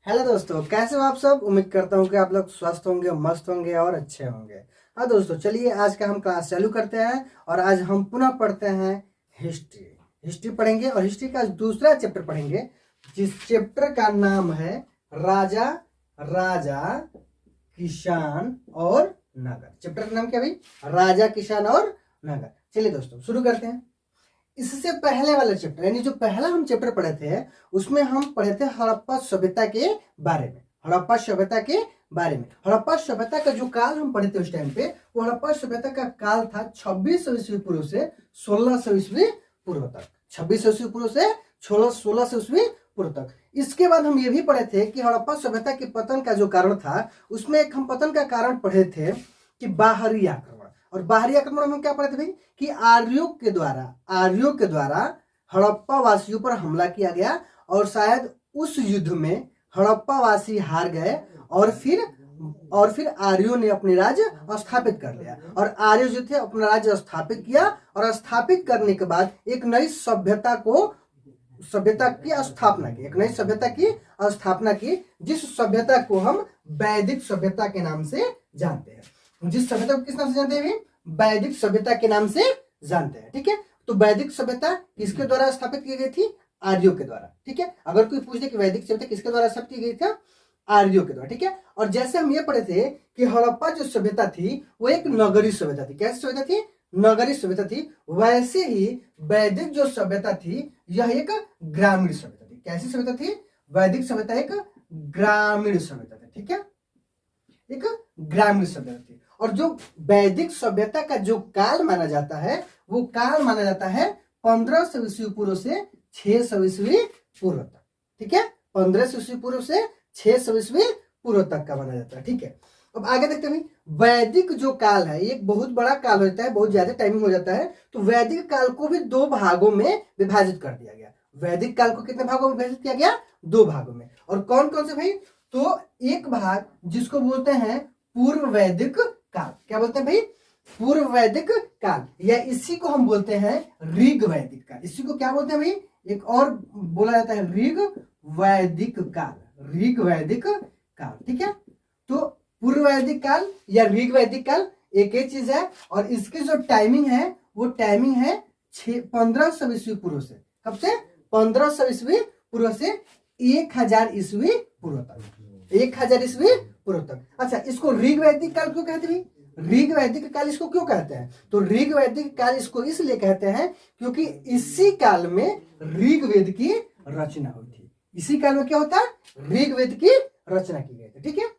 Hello दोस्तों, कैसे हो आप सब। उम्मीद करता हूँ कि आप लोग स्वस्थ होंगे, मस्त होंगे और अच्छे होंगे। हाँ दोस्तों, चलिए आज का हम क्लास चालू करते हैं। और आज हम पुनः पढ़ते हैं हिस्ट्री। हिस्ट्री पढ़ेंगे और हिस्ट्री का दूसरा चैप्टर पढ़ेंगे, जिस चैप्टर का नाम है राजा, राजा, किसान और नगर। चैप्टर का नाम क्या भाई? राजा, किसान और नगर। चलिए दोस्तों शुरू करते हैं। इससे पहले वाला चैप्टर यानी जो पहला हम चैप्टर पढ़े थे, उसमें हम पढ़े थे हड़प्पा सभ्यता के बारे में। हड़प्पा सभ्यता के बारे में हड़प्पा सभ्यता का जो काल हम पढ़े थे उस टाइम पे, वो हड़प्पा सभ्यता का काल था 2600 ईस्वी पूर्व से 1600 ईस्वी पूर्व तक। 2600 ईस्वी पूर्व से 1600 ईस्वी पूर्व तक। इसके बाद हम ये भी पढ़े थे कि हड़प्पा सभ्यता के पतन का जो कारण था, उसमें एक हम पतन का कारण पढ़े थे कि बाहरी आक्रमण। और बाहरी आक्रमण में क्या पढ़े थे भाई? कि आर्यों के द्वारा हड़प्पा वासियों पर हमला किया गया और शायद उस युद्ध में हड़प्पा वासी हार गए और फिर आर्यों ने अपने राज्य स्थापित कर लिया। और आर्य जो थे अपना राज्य स्थापित किया और स्थापित करने के बाद एक नई सभ्यता की स्थापना की। एक नई सभ्यता की स्थापना की, जिस सभ्यता को हम वैदिक सभ्यता के नाम से जानते हैं। जिस सभ्यता को किस नाम से जानते हैं? वैदिक सभ्यता के नाम से जानते हैं। ठीक है, तो वैदिक सभ्यता किसके द्वारा स्थापित की गई थी? आर्यों के द्वारा। ठीक है, अगर कोई पूछ दे कि वैदिक सभ्यता किसके द्वारा स्थापित की गई थी? आर्यों के द्वारा। ठीक है, और जैसे हम ये पढ़े थे कि हड़प्पा जो सभ्यता थी वो एक नगरीय सभ्यता थी। कैसी सभ्यता थी? नगरीय सभ्यता थी। वैसे ही वैदिक जो सभ्यता थी यह एक ग्रामीण सभ्यता थी। कैसी सभ्यता थी? वैदिक सभ्यता एक ग्रामीण सभ्यता थी। ठीक है, एक ग्रामीण सभ्यता थी। और जो वैदिक सभ्यता का जो काल माना जाता है, वो काल माना जाता है 1500 ईस्वी पूर्व से 600 ईस्वी पूर्व तक। ठीक है, 1500 ईस्वी पूर्व से 600 ईस्वी पूर्व तक का माना जाता है। ठीक है, अब आगे देखते हैं। वैदिक जो काल है एक बहुत बड़ा काल होता है, बहुत ज्यादा टाइमिंग हो जाता है। तो वैदिक काल को भी दो भागों में विभाजित कर दिया गया। वैदिक काल को कितने भागों में विभाजित किया गया? दो भागों में। और कौन कौन से भाई? तो एक भाग जिसको बोलते हैं पूर्व वैदिक काल। क्या बोलते हैं भाई? पूर्व वैदिक काल, या इसी को हम बोलते हैं ऋग वैदिक काल। इसी को क्या बोलते हैं भाई? एक और बोला जाता है ऋग वैदिक काल। ऋग वैदिक काल। ठीक है, तो पूर्व वैदिक काल या ऋग वैदिक काल एक ही चीज है। और इसकी जो टाइमिंग है वो टाइमिंग है 1500 ईस्वी पूर्व से। कब से? 1500 ईस्वी पूर्व से 1000 ईस्वी पूर्व तक। 1000 ईस्वी पूर्व तक। अच्छा, इसको ऋग वैदिक काल क्यों कहते हैं? ऋग वैदिक काल इसको क्यों कहते हैं? तो ऋग वैदिक काल इसको इसलिए कहते हैं क्योंकि इसी काल में ऋग्वेद की रचना हुई थी। इसी काल में क्या होता है? ऋग्वेद की रचना की गई थी। ठीक है,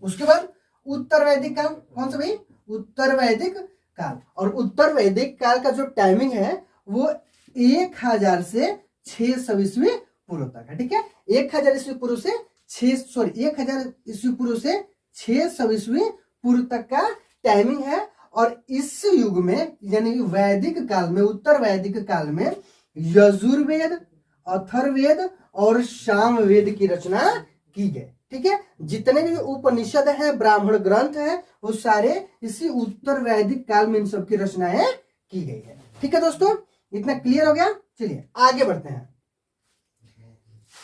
उसके बाद उत्तर वैदिक काल। कौन सा भाई? उत्तर वैदिक काल। और उत्तर वैदिक काल का जो टाइमिंग है वो 1000 से 600 ईस्वी पूर्व तक है। ठीक है, 1000 ईस्वी पूर्व से 1000 ईस्वी पूर्व से 600 ईस्वी पूर्व तक का टाइमिंग है। और इस युग में यानी वैदिक काल में, उत्तर वैदिक काल में यजुर्वेद, अथर्ववेद और सामवेद की रचना की गई। ठीक है, जितने भी उपनिषद हैं, ब्राह्मण ग्रंथ हैं, वो सारे इसी उत्तर वैदिक काल में इन सब की रचनाएं की गई है। ठीक है दोस्तों, इतना क्लियर हो गया। चलिए आगे बढ़ते हैं।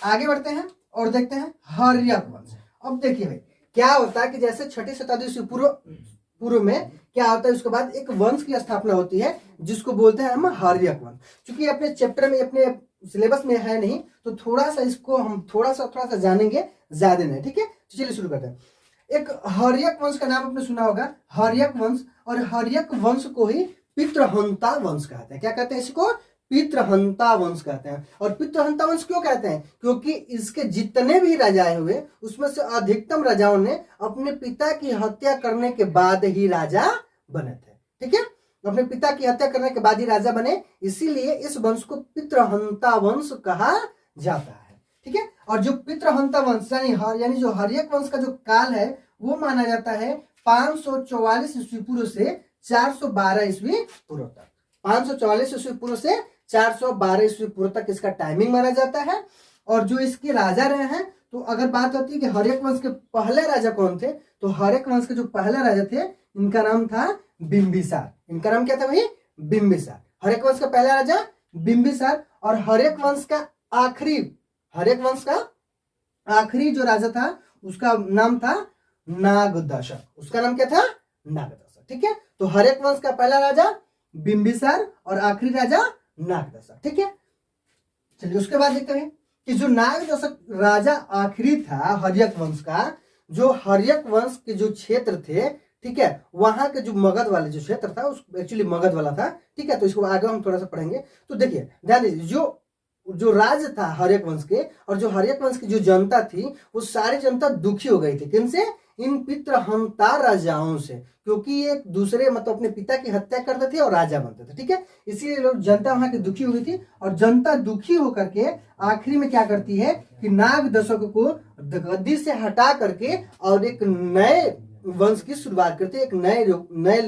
आगे बढ़ते हैं और देखते हैं हर्यक वंश। अब देखिए भाई क्या होता है कि जैसे 6ठी शताब्दी से पूर्व में क्या होता है, उसके बाद एक वंश की स्थापना होती है जिसको बोलते हैं हम हर्यक वंश। क्योंकि अपने चैप्टर में, अपने सिलेबस में है नहीं, तो थोड़ा सा इसको हम थोड़ा सा जानेंगे, ज्यादा नहीं। ठीक है, तो चलिए शुरू करते हैं। एक हर्यक वंश का नाम आपने सुना होगा, हर्यक वंश। और हर्यक वंश को ही पितृहंता वंश कहते हैं। क्या कहते हैं इसको? पितृहंता वंश कहते हैं। और पितृहंता वंश क्यों कहते हैं? क्योंकि इसके जितने भी राजाएं हुए उसमें से अधिकतम राजाओं ने अपने पिता की हत्या करने के बाद ही राजा बने थे। ठीक है, अपने पिता की हत्या करने के बाद ही राजा बने, इसीलिए इस वंश को पितृहंता वंश कहा जाता है। ठीक है, और जो पितृहंता वंश यानी जो हर्यक वंश का जो काल है वो माना जाता है 544 ईस्वी पूर्व से 412 ईस्वी पूर्व तक। 544 ईस्वी पूर्व से 412 ईस्वी पूर्व तक इसका टाइमिंग माना जाता है। और जो इसके राजा रहे हैं, तो अगर बात होती है कि हर्यक वंश के पहले राजा कौन थे, तो हर्यक वंश के जो पहले राजा थे इनका नाम था बिंबिसार। इनका नाम क्या था भाई? बिंबिसार। हर्यक वंश का पहला राजा बिंबिसार। और हर्यक वंश का आखिरी जो राजा था उसका नाम था नागदशक। उसका नाम क्या था? नागदशक। ठीक है, तो हर्यक वंश का पहला राजा बिंबिसार और आखिरी राजा नागदशक। ठीक है, चलिए उसके बाद देखते हैं कि जो नागदशक राजा आखिरी था हर्यक वंश का, जो हर्यक वंश के जो क्षेत्र थे, ठीक है, वहां के जो मगध वाले जो क्षेत्र था उस एक्चुअली मगध वाला था। ठीक है, तो इसको आगे हम थोड़ा सा पढ़ेंगे। तो देखिए ध्यान दीजिए, जो राज था हर्यक वंश के, और जो हर्यक वंश की जो जनता थी वो सारी जनता दुखी हो गई थी। किनसे? इन पितृहंता राजाओं से, क्योंकि ये एक दूसरे मतलब अपने पिता की हत्या करते थे और राजा बनते थे। ठीक है, इसीलिए लोग जनता वहां की दुखी हो गई थी, और जनता दुखी होकर के आखिरी में क्या करती है कि नागदशक को गद्दी से हटा करके और एक नए वंश की शुरुआत करते हैं। एक नए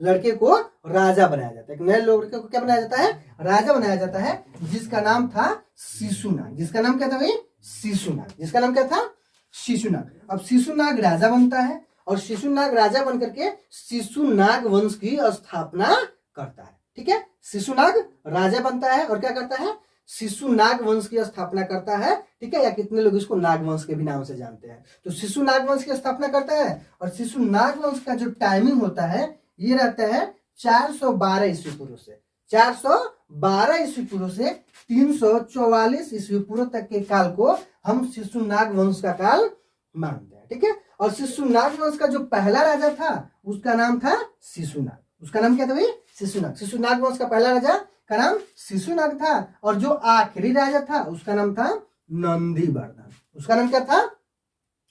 लड़के को राजा बनाया जाता है। एक नए लड़के को क्या बनाया जाता है? राजा बनाया जाता है, जिसका नाम था शिशुनाग। जिसका नाम क्या था भाई? शिशुनाग। जिसका नाम क्या था? शिशुनाग। अब शिशुनाग राजा बनता है, और शिशुनाग राजा बनकर के शिशुनाग वंश की स्थापना करता है। ठीक है, शिशुनाग राजा बनता है और क्या करता है? शिशुनाग वंश की स्थापना करता है। ठीक है, या कितने लोग इसको नागवंश के भी नाम से जानते हैं। तो शिशुनाग वंश की स्थापना करता है, और शिशुनाग वंश का जो टाइमिंग होता है ये रहता है 412 ईस्वी पूर्व से 412 ईस्वी पूर्व से 344 ईस्वी पूर्व तक के काल को हम शिशुनाग वंश का काल मानते हैं। ठीक है, और शिशुनाग वंश का जो पहला राजा था उसका नाम था शिशुनाग। उसका नाम क्या था भाई? शिशुनाग। शिशुनाग वंश का पहला राजा का नाम शिशुनाग था, और जो आखिरी राजा था उसका नाम था नंदीवर्धन। उसका नाम क्या था?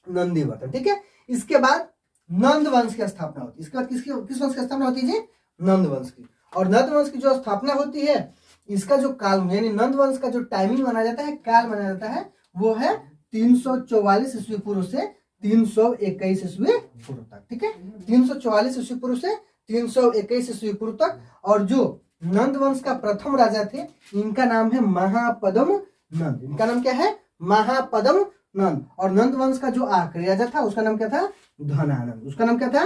नंदीवर्धन। ठीक है, इसके बाद नंद वंश की स्थापना होती है। इसके बाद किस वंश की स्थापना होती है जी? नंद वंश की। और नंद वंश की जो स्थापना होती है, इसका जो काल यानी नंद वंश का जो टाइमिंग माना जाता है, काल माना जाता है, वो है 344 ईस्वी पूर्व से 321 ईस्वी पूर्व तक। ठीक है, 344 ईस्वी पूर्व से 321 ईस्वी पूर्व तक। और जो नंद वंश का प्रथम राजा थे, इनका नाम है महापद्म नंद। इनका नाम क्या है? महापद्म नंद। और नंद वंश का जो आखिरी राजा था उसका नाम क्या था? धनानंद। उसका नाम क्या था?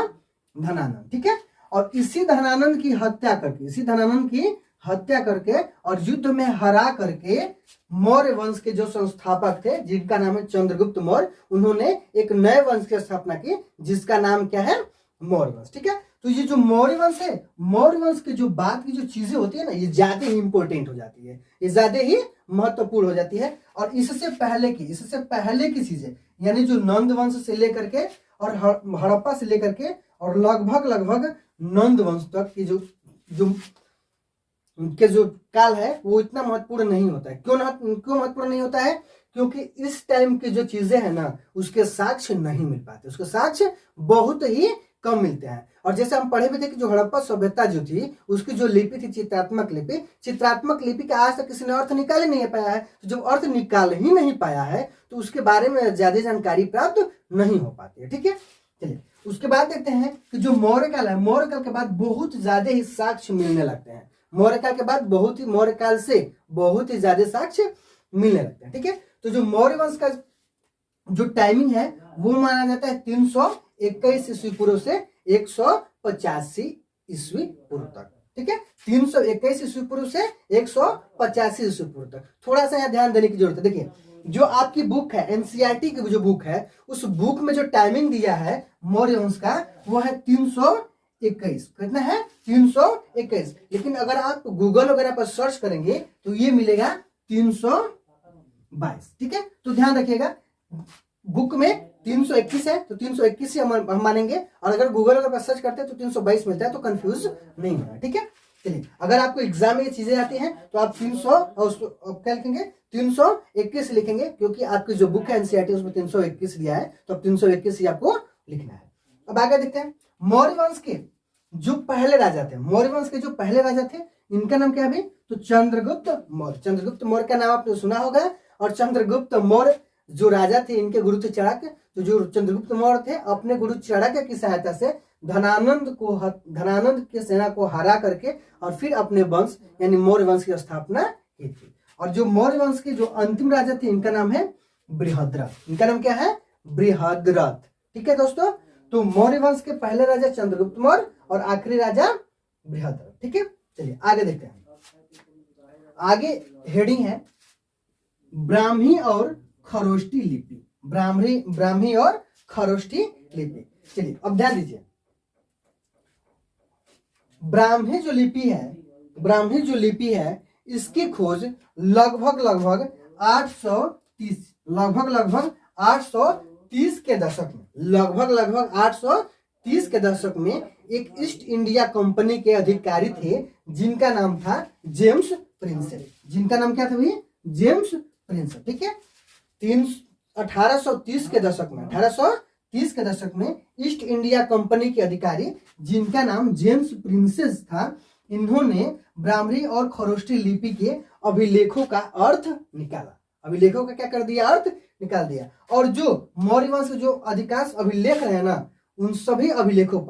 धनानंद। ठीक है, और इसी धनानंद की हत्या करके और युद्ध में हरा करके मौर्य वंश के जो संस्थापक थे, जिनका नाम है चंद्रगुप्त मौर्य, उन्होंने एक नए वंश की स्थापना की, जिसका नाम क्या है? मौर्य वंश। ठीक है, तो ये जो मौर्य वंश है, मौर्य वंश की जो बात की जो चीजें होती है ना, ये ज्यादा ही इंपॉर्टेंट हो जाती है, ये ज्यादा ही महत्वपूर्ण हो जाती है। और इससे पहले की चीजें, यानी जो नंद वंश से लेकर के और हड़प्पा से लेकर के और लगभग नंद वंश तक की जो काल है वो इतना महत्वपूर्ण नहीं होता है। क्यों महत्वपूर्ण नहीं होता है? क्योंकि इस टाइम की जो चीजें हैं ना, उसके साक्ष्य नहीं मिल पाते, उसके साक्ष्य बहुत ही कम मिलते हैं। और जैसे हम पढ़े भी थे कि जो हड़प्पा सभ्यता जो थी, उसकी जो लिपि थी चित्रात्मक लिपि का आज तक किसी ने अर्थ निकाल ही नहीं पाया है। तो जब अर्थ निकाल ही नहीं पाया है तो उसके बारे में ज्यादा जानकारी प्राप्त नहीं हो पाती है। ठीक है, चलिए उसके बाद देखते हैं कि जो मौर्य काल है, मौर्य काल के बाद बहुत ज्यादा ही साक्ष्य मिलने लगते हैं। मौर्य काल के बाद मौर्य काल से बहुत ही ज्यादा साक्ष्य मिलने लगते हैं। ठीक है, तो जो मौर्य वंश का जो टाइमिंग है वो माना जाता है 321 ईस्वी पूर्व से 185 ईस्वी पूर्व तक। ठीक है, 321 ईस्वी पूर्व से 185 ईस्वी पूर्व तक। थोड़ा सा यहाँ ध्यान देने की जरूरत है। देखिए जो आपकी बुक है, एनसीईआरटी की जो बुक है, उस बुक में जो टाइमिंग दिया है मौर्य वंश का, वो है 321। कितना है? 321। लेकिन अगर आप गूगल वगैरह पर सर्च करेंगे तो ये मिलेगा 322। ठीक है, तो ध्यान रखिएगा, बुक में 321 है तो 321 ही हम मानेंगे, और अगर गूगल पर सर्च करते हैं तो 322 मिलता है, तो कंफ्यूज नहीं होना। ठीक है, चलिए अगर आपको एग्जाम में ये चीजें आती हैं तो आप 300 क्या लिखेंगे? 321 लिखेंगे, क्योंकि आपकी जो बुक है एनसीईआरटी उसमें 321 दिया है, तो अब 321 ही आपको लिखना है। अब आगे देखते हैं मौर्य वंश के जो पहले राजा थे, इनका नाम क्या है? तो चंद्रगुप्त मौर्य। चंद्रगुप्त मौर्य का नाम आपने सुना होगा। और चंद्रगुप्त मौर्य जो राजा थे, इनके गुरु थे चाणक्य। तो जो चंद्रगुप्त मौर्य थे, अपने गुरु चाणक्य की सहायता से धनानंद की सेना को हरा करके और फिर अपने वंश यानी मौर्य वंश की स्थापना की थी। और जो मौर्य वंश के जो अंतिम राजा थे, इनका नाम है बृहद्रथ। इनका नाम क्या है? बृहद्रथ। ठीक है दोस्तों, तो मौर्य वंश के पहले राजा चंद्रगुप्त मौर्य और आखिरी राजा बृहद्रथ। ठीक है, चलिए आगे देखते हैं। आगे हेडिंग है ब्राह्मी और खरोष्टी लिपि। ब्राह्मी और खरोष्ठी लिपि। चलिए अब ध्यान दीजिए, ब्राह्मी जो लिपि है इसकी खोज लगभग 830 के दशक में, लगभग 830 के दशक में एक ईस्ट इंडिया कंपनी के अधिकारी थे जिनका नाम था जेम्स प्रिंसेप। जिनका नाम क्या था भाई? James Prinsep. ठीक है, 1830 के दशक में ईस्ट इंडिया कंपनी के अधिकारी जिनका नाम जेम्स प्रिंसेस था, इन्होंने ब्राह्मी और खरोष्ठी लिपि के अभिलेखों का अर्थ निकाला। अभिलेखों का क्या कर दिया? अर्थ निकाल दिया। और जो मौर्य वंश के जो अधिकांश अभिलेख रहे ना, उन सभी अभिलेखों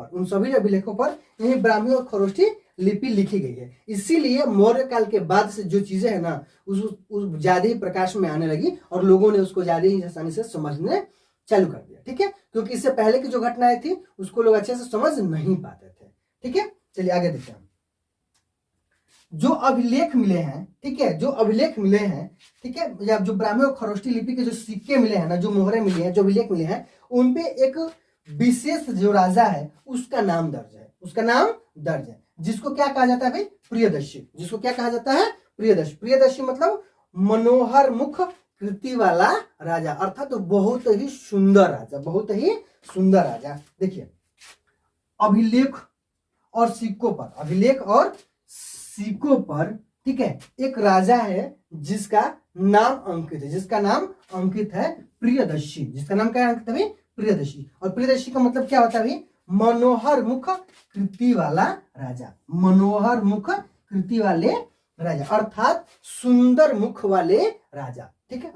पर यही ब्राह्मी और खरोष्ठी लिपि लिखी गई है। इसीलिए मौर्य काल के बाद से जो चीजें है ना, उस ज्यादा ही प्रकाश में आने लगी और लोगों ने उसको ज्यादा ही आसानी से समझने चालू कर दिया। ठीक है, क्योंकि इससे पहले की जो घटनाएं थी उसको लोग अच्छे से समझ नहीं पाते थे। ठीक है, चलिए आगे देखते हैं। जो अभिलेख मिले हैं, ठीक है, ठीक है, या जो ब्राह्मी और खरोष्ठी लिपि के जो सिक्के मिले हैं ना, जो मोहरे मिली हैं, जो अभिलेख मिले हैं, उनपे एक विशेष जो राजा है उसका नाम दर्ज है, जिसको क्या कहा जाता है भाई? प्रियदर्शी। जिसको क्या कहा जाता है? प्रियदर्शी मतलब मनोहर मुख कृति वाला राजा, अर्थात तो बहुत ही सुंदर राजा। देखिए, अभिलेख और सिक्कों पर ठीक है एक राजा है जिसका नाम अंकित है प्रियदर्शी। जिसका नाम क्या अंकित है भाई? प्रियदर्शी। और प्रियदर्शी का मतलब क्या होता है भाई? मनोहर मुख कृति वाला राजा, अर्थात सुंदर मुख वाले राजा। ठीक है,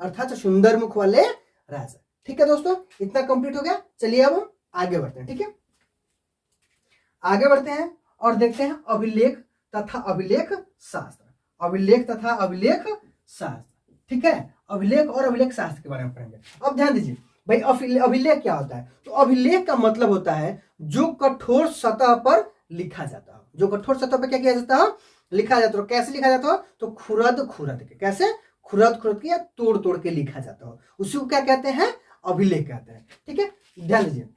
ठीक है दोस्तों, इतना कंप्लीट हो गया। चलिए अब हम आगे बढ़ते हैं। ठीक है, आगे बढ़ते हैं और देखते हैं अभिलेख तथा अभिलेख शास्त्र। ठीक है, अभिलेख और अभिलेख शास्त्र के बारे में पढ़ेंगे। अब ध्यान दीजिए भाई, अभिलेख क्या होता है? तो अभिलेख का मतलब होता है जो कठोर सतह पर लिखा जाता हो। जो कठोर सतह पर क्या किया जाता हो? लिखा जाता हो। कैसे लिखा जाता हो? तो खुरद के, कैसे? खुरद के या तोड़ के लिखा जाता हो, उसी को क्या कहते हैं? अभिलेख कहते हैं। ठीक है, ध्यान दीजिए,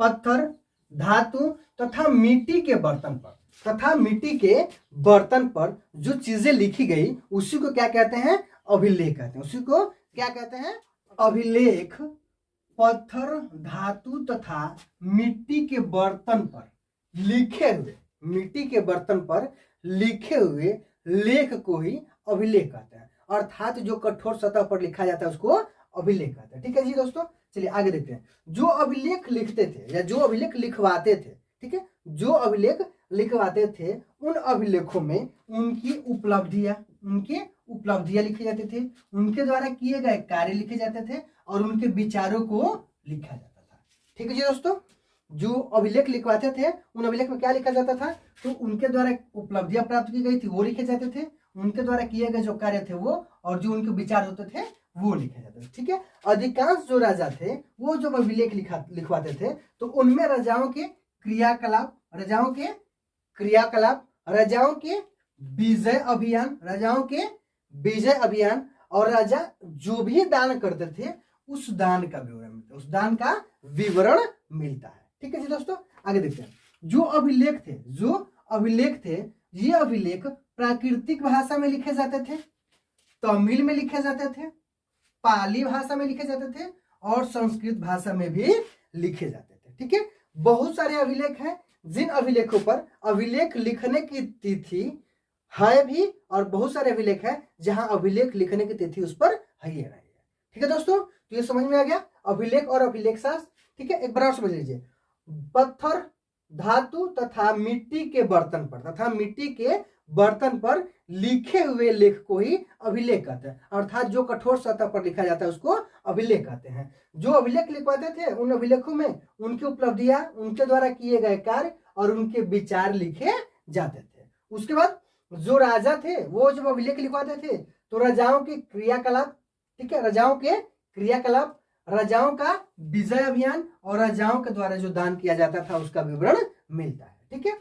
पत्थर धातु तथा मिट्टी के बर्तन पर जो चीजें लिखी गई उसी को क्या कहते हैं? अभिलेख कहते हैं। उसी को क्या कहते हैं? अभिलेख। पत्थर धातु तथा मिट्टी के बर्तन पर लिखे हुए लेख को ही अभिलेख कहते हैं, अर्थात जो कठोर सतह पर लिखा जाता है उसको अभिलेख कहते हैं। ठीक है जी दोस्तों, चलिए आगे देखते हैं। जो अभिलेख लिखते थे या जो अभिलेख लिखवाते थे, ठीक है, जो अभिलेख लिखवाते थे, उन अभिलेखों में उनकी उपलब्धियां लिखी जाती थी, उनके द्वारा किए गए कार्य लिखे जाते थे और उनके विचारों को लिखा जाता था। ठीक है जी दोस्तों, जो अभिलेख लिखवाते थे उन अभिलेख में क्या लिखा जाता था? तो उनके द्वारा उपलब्धियां प्राप्त की गई थी वो लिखे जाते थे, उनके द्वारा किए गए जो कार्य थे वो, और जो उनके विचार होते थे वो लिखे जाते थे। ठीक है, अधिकांश जो राजा थे वो जब अभिलेख लिखवाते थे तो उनमें राजाओं के क्रियाकलाप, राजाओं के विजय अभियान और राजा जो भी दान करते थे उस दान का विवरण मिलता है। ठीक है जी दोस्तों, आगे देखते हैं। जो अभिलेख थे ये अभिलेख प्राकृतिक भाषा में लिखे जाते थे, तमिल में लिखे जाते थे, पाली भाषा में लिखे जाते थे और संस्कृत भाषा में भी लिखे जाते थे। ठीक है, बहुत सारे अभिलेख हैं जिन अभिलेखों पर अभिलेख लिखने की तिथि है भी, और बहुत सारे अभिलेख हैं जहां अभिलेख लिखने की तिथि उस पर है ही नहीं है। ठीक है दोस्तों, तो ये समझ में आ गया अभिलेख और अभिलेख शास्त्र। ठीक है, एक बार और समझ लीजिए। पत्थर धातु तथा मिट्टी के बर्तन पर लिखे हुए लेख को ही अभिलेख कहते हैं, अर्थात जो कठोर सतह पर लिखा जाता है उसको अभिलेख कहते हैं। जो अभिलेख लिखवाते थे उन अभिलेखों में उनकी उपलब्धियां, उनके द्वारा किए गए कार्य और उनके विचार लिखे जाते थे। उसके बाद जो राजा थे वो जब अभिलेख लिखवाते थे तो राजाओं के क्रियाकलाप, ठीक है, राजाओं का विजय अभियान और राजाओं के द्वारा जो दान किया जाता था उसका विवरण मिलता है। ठीक है,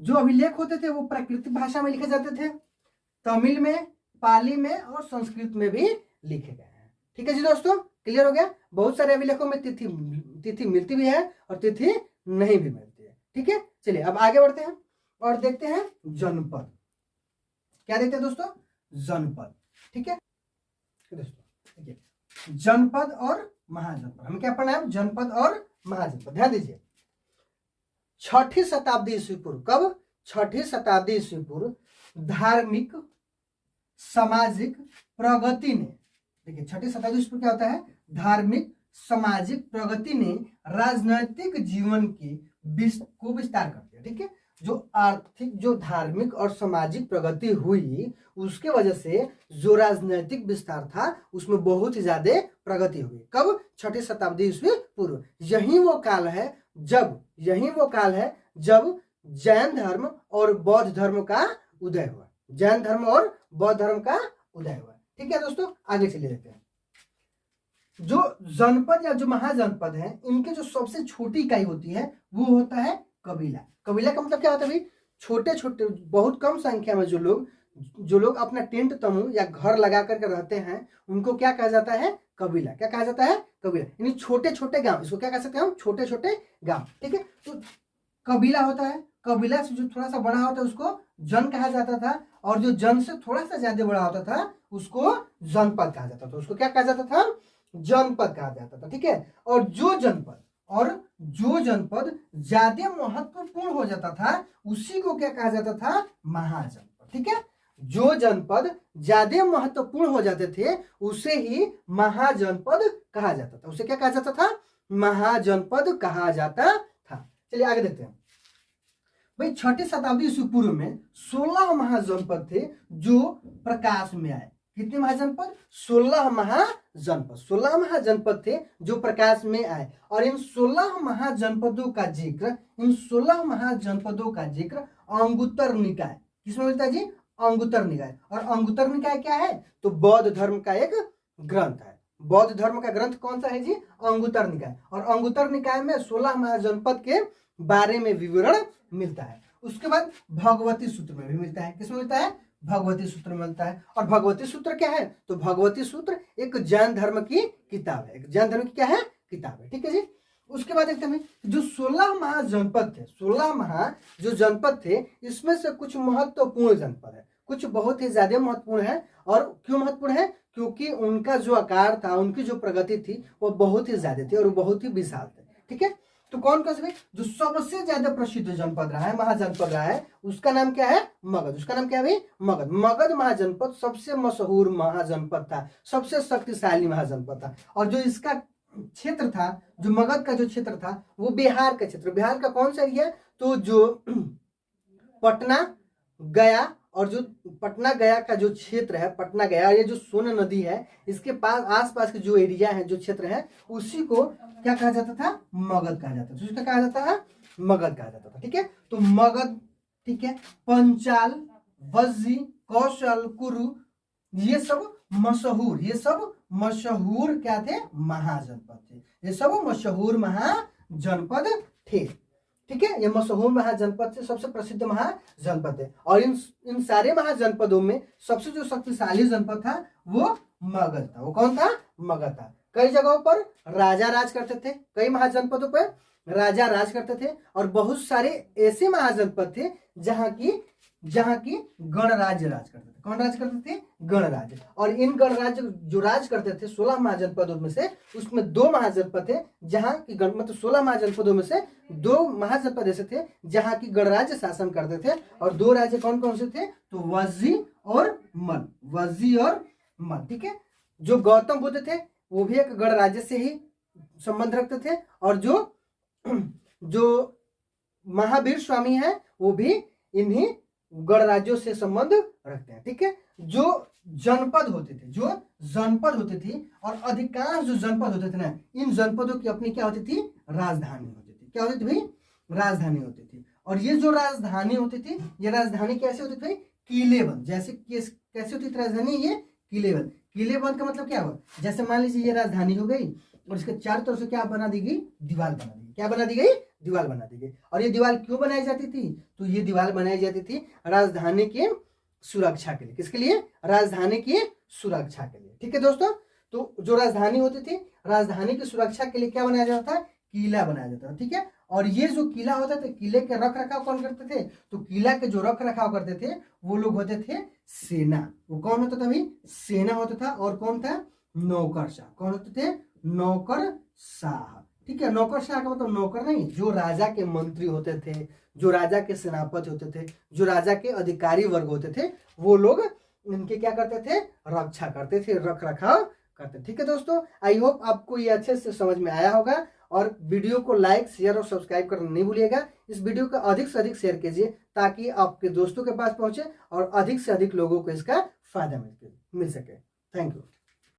जो अभिलेख होते थे वो प्राकृतिक भाषा में लिखे जाते थे, तमिल में पाली में और संस्कृत में भी लिखे गए हैं। ठीक है जी दोस्तों, क्लियर हो गया। बहुत सारे अभिलेखों में तिथि मिलती भी है और तिथि नहीं भी मिलती है। ठीक है, चलिए अब आगे बढ़ते हैं और देखते हैं जनपद। क्या देखते हैं दोस्तों? जनपद। ठीक है दोस्तों, देखिए जनपद और महाजनपद, हमें क्या पढ़ना है? जनपद और महाजनपद। ध्यान दीजिए, 6ठी शताब्दी ईस्वी पूर्व, कब? 6ठी शताब्दी ईस्वी पूर्व धार्मिक सामाजिक प्रगति ने, देखिए 6ठी शताब्दी ईस्वी पूर्व क्या होता है? धार्मिक सामाजिक प्रगति ने राजनैतिक जीवन को विस्तार कर दिया। ठीक है, जो आर्थिक, जो धार्मिक और सामाजिक प्रगति हुई, उसके वजह से जो राजनैतिक विस्तार था उसमें बहुत ही ज्यादा प्रगति हुई। कब? 6ठी शताब्दी ईस्वी पूर्व। यही वो काल है जब जैन धर्म और बौद्ध धर्म का उदय हुआ। जैन धर्म और बौद्ध धर्म का उदय हुआ। ठीक है दोस्तों, आगे चलिए देखते हैं। जो जनपद या जो महाजनपद है, इनके जो सबसे छोटी इकाई होती है वो होता है कबीला। कबीला का मतलब क्या होता है भाई? छोटे छोटे, बहुत कम संख्या में जो लोग अपना टेंट तंबू या घर लगा करके रहते हैं, उनको क्या कहा जाता है? कबीला। क्या कहा जाता है? कबीला। यानी छोटे छोटे गांव, इसको क्या कह सकते हैं हम? छोटे छोटे गांव। ठीक है, तो कबीला होता है। कबीला से जो थोड़ा सा बड़ा होता है उसको जन कहा जाता था, और जो जन से थोड़ा सा ज्यादा बड़ा होता था उसको जनपद कहा जाता था। उसको क्या कहा जाता था? जनपद कहा जाता था। ठीक है, और जो जनपद ज्यादा महत्वपूर्ण हो जाता था उसी को क्या कहा जाता था? महाजनपद। ठीक है, जो जनपद ज्यादा महत्वपूर्ण हो जाते थे उसे ही महाजनपद कहा जाता था। उसे क्या कहा जाता था? महाजनपद कहा जाता था। चलिए आगे देखते हैं भाई। 6ठी शताब्दी ईस्वी पूर्व में 16 महाजनपद थे जो प्रकाश में आए। कितने महाजनपद? 16 महाजनपद। 16 महाजनपद थे जो प्रकाश में आए। और इन 16 महाजनपदों का जिक्र अंगुत्तर निकाय, किसमें मिलता है जी? अंगुत्तर निकाय। और अंगुत्तर निकाय क्या है? तो बौद्ध धर्म का एक ग्रंथ है। बौद्ध धर्म का ग्रंथ कौन सा है जी? अंगुत्तर निकाय। और अंगुत्तर निकाय में 16 महाजनपद के बारे में विवरण मिलता है। उसके बाद भगवती सूत्र में भी मिलता है। किसमें मिलता है? भगवती सूत्र में मिलता है। और भगवती सूत्र क्या है? तो भगवती सूत्र एक जैन धर्म की किताब है। एक जैन धर्म की क्या है? किताब है। ठीक है जी। उसके बाद देखते हैं जो 16 महाजनपद थे, 16 जो जनपद थे, इसमें से कुछ महत्वपूर्ण जनपद है, कुछ बहुत ही ज्यादा महत्वपूर्ण है। और क्यों महत्वपूर्ण है? क्योंकि उनका जो आकार था, उनकी जो प्रगति थी वो बहुत ही ज्यादा थी और वो बहुत ही विशाल थे। ठीक है, तो कौन कौन से? जो सबसे ज्यादा प्रसिद्ध जनपद रहा है, महाजनपद रहा है, उसका नाम क्या है? मगध। उसका नाम क्या है भाई? मगध। मगध महाजनपद सबसे मशहूर महाजनपद था, सबसे शक्तिशाली महाजनपद था। और जो इसका क्षेत्र था, जो मगध का जो क्षेत्र था, वो बिहार का क्षेत्र। बिहार का कौन सा एरिया? तो जो पटना गया, और जो पटना गया का जो क्षेत्र है, पटना गया, ये जो सोन नदी है, इसके पास आसपास के जो एरिया है, जो क्षेत्र है, उसी को क्या कहा जाता था? मगध कहा जाता था। उसका कहा जाता है? मगध कहा जाता था। ठीक है, तो मगध, ठीक है, पंचाल, वज्जी, कौशल, कुरु, ये सब मशहूर क्या थे? महाजनपद थे। ये सब मशहूर महाजनपद थे। ठीक है, ये मशहूर महाजनपद से सबसे प्रसिद्ध महाजनपद है। और इन सारे महाजनपदों में सबसे जो शक्तिशाली जनपद था वो मगध था। वो कौन था? मगध था। कई जगहों पर राजा राज करते थे, कई महाजनपदों पर राजा राज करते थे, और बहुत सारे ऐसे महाजनपद थे जहां की गणराज्य राज करते थे। कौन राज करते थे? गणराज्य। और इन गणराज्य जो राज करते थे 16 महाजनपदों में से, उसमें 2 महाजनपद थे जहां की मतलब 16 महाजनपदों में से 2 महाजनपद ऐसे थे जहां की गणराज्य शासन करते थे। और 2 राज्य कौन कौन से थे? तो वज्जी और मल। ठीक है, जो गौतम बुद्ध थे वो भी एक गणराज्य से ही संबंध रखते थे, और जो महावीर स्वामी है वो भी इन्हीं गणराज्यों से संबंध रखते हैं। ठीक है, जो जनपद होते थे, और अधिकांश जो जनपद होते थे ना, इन जनपदों की अपनी क्या होती थी? राजधानी होती थी। क्या होती थी भाई? राजधानी होती थी। और ये जो राजधानी होती थी, ये राजधानी कैसे होती थी? किलेबंद। जैसे कैसे होती थी राजधानी? ये किलेबंद। किलेबंद का मतलब क्या हुआ? जैसे मान लीजिए ये राजधानी हो गई और इसके चारों तरफ से क्या बना दी गई? दीवार बना दी गई। क्या बना दी गई? दीवार बना दी गई। और ये दीवार क्यों बनाई जाती थी? तो ये दीवार बनाई जाती थी राजधानी के सुरक्षा के लिए। किसके लिए? राजधानी की सुरक्षा के लिए। ठीक है दोस्तों, तो जो राजधानी होती थी, राजधानी की सुरक्षा के लिए क्या बनाया जाता था? किला बनाया जाता था। ठीक है, और ये जो किला होता था, किले के रख रखाव कौन करते थे? तो किला के जो रख रखाव करते थे वो लोग होते थे सेना। वो कौन होता था भाई? सेना होता था। और कौन था? नौकरशाह। कौन होते थे? नौकरशाह। ठीक है, नौकरशाह का मतलब नौकर नहीं, जो राजा के मंत्री होते थे, जो राजा के सेनापति होते थे, जो राजा के अधिकारी वर्ग होते थे, वो लोग इनके क्या करते थे? रक्षा करते थे, रख रखाव करते। ठीक है दोस्तों, आई होप आपको ये अच्छे से समझ में आया होगा। और वीडियो को लाइक, शेयर और सब्सक्राइब करना नहीं भूलिएगा। इस वीडियो को अधिक से अधिक शेयर कीजिए ताकि आपके दोस्तों के पास पहुंचे और अधिक से अधिक लोगों को इसका फायदा मिल सके। Thank you.